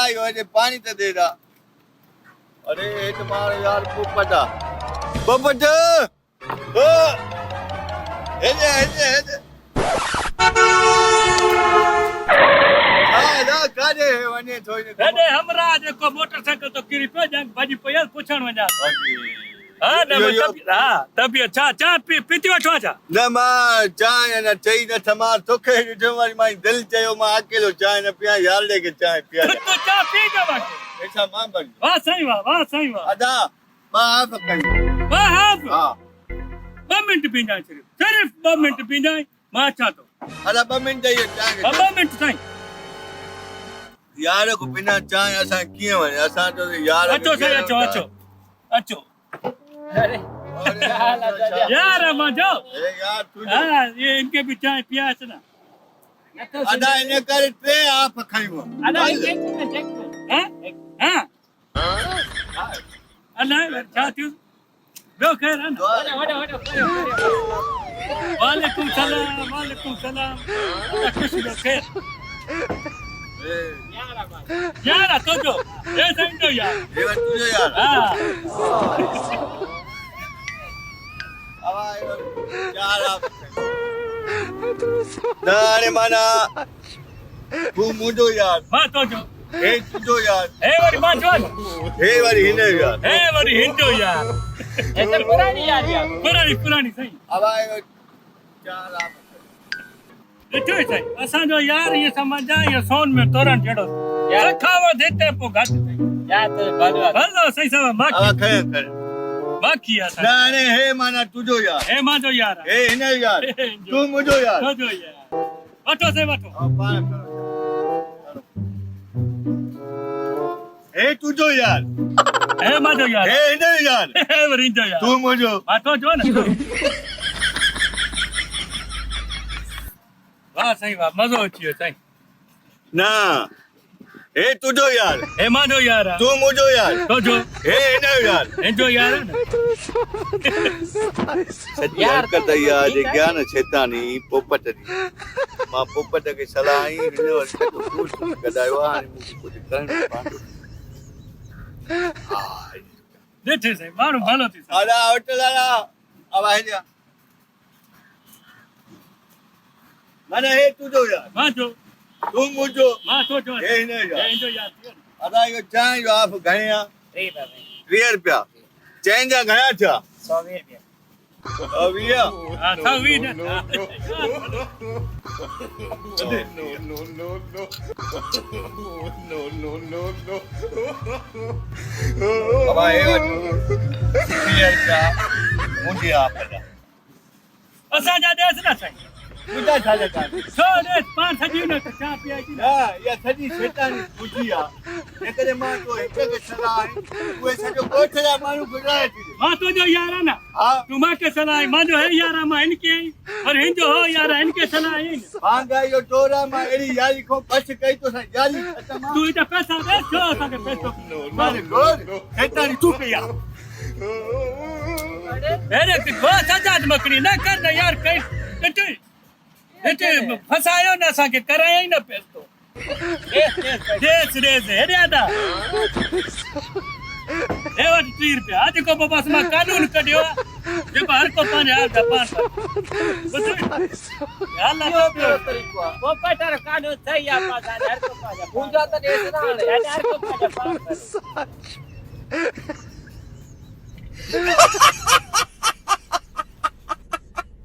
आई वजह पानी तो दे रहा अरे ये तुम्हारे यार पोपटा पोपट ओ हे ना काजे वने थोड़ी हेडे हमरा जेको मोटरसाइकिल तो किरी पे जान भाजी पयल पुछण वञा हां ना तबियत चा पीती वठो चा न मां चाय न चई न थमा तोखे जो वारी माई दिल चयो मां अकेलो चाय न पिया यार ले के चाय पिया तो चा पी जा बाकी ऐसा मां बन वाह सही वाह अदा मां आप कई वाह हां हां 2 मिनट पी जाए सिर्फ 2 मिनट पी जाए मां चा तो अदा 2 मिनट ये चाय 2 मिनट सही यार को बिना चाय असा किए वने असा तो यार अचो सही अचो अरे यार मजो ए यार तू हां ये इनके भी चाय पिया है ना अदा इने कर पे आप खाइबो अदा हैं अल्लाह चाहती हूं लो खैर है ना वालेकुम सलाम खुश लो खैर यार तो जो ये समझो यार ये तुझे यार हां यार आप नारे माना तू मुझो यार मां तो जो ए तुझो यार ए वाली मां जो ए वाली हिने यार ए वाली हिंदो यार ये तो पुरानी यार पुरानी सही अब आए चार आप इतो ही सही असा जो यार ये समझ जा ये सोन में तोरण जेड़ो यार खावा देते पो घाट यार तो भलो सही सब मां अब कर बाकी यार ना ने हे माना तुझो यार ए मां जो यार ए हिने यार तू मुझो यार तो जो यार वठो से वठो अब पार करो ए तुझो यार ए मां जो यार ए हिने यार ए वरी जो यार तू मुझो आ तो जो ना वाह सही वाह मजो अचियो सही ना ए तुझो यार ए मां जो यार तू मुझो यार तो जो ए हिने यार ए जो यार यार कदा यार जे ज्ञान चेतानी पोपट दी मां पोपट के सलाह आई हिने वक्त तो कुछ गदायो हाने मुझे कुछ करण पांडो देखे से मारो भलो थी अरे होटल आला अब आ जा माने हे तुझो यार मां जो तू मुझो मां तो जो ए हिने यार ए जो यार अदा यो चाय जो आप घणिया 3 रुपया चैन जा घणा था 120 रुपया अविया हां था वी ना अब आए क्लियर का मुझे आप असा जा देस ना सही मुझा छाले का सो दे 5 सजी ने चा पिया की हां या सजी शैतानी बुझिया एकरे मां तो एक के सलाह है वो सजो कोठला मानु गुजराए थी मां तो जो यार ना हां तू मां के सलाह मां जो है यार मां इनके और हिंदो हो यार इनके सलाह है मांगा यो टोरा मां एड़ी यारी को बस कई तो सा यारी खत्म तू इधर पैसा दे जो साके पैसो मारे गोर शैतानी तू पिया अरे कि बहुत आजाद मकड़ी ना कर ना यार कई इते फसायो ना साके कराया ही ना पैसो देस हेरे आदा ए वट 3 रुपया आज को बाबा समा कानून कढियो जेको हर को 5000 का 5 अल्लाह वो पटार कानून सही आ 5000 को 5000 पूजा तो देस ना हर को 5000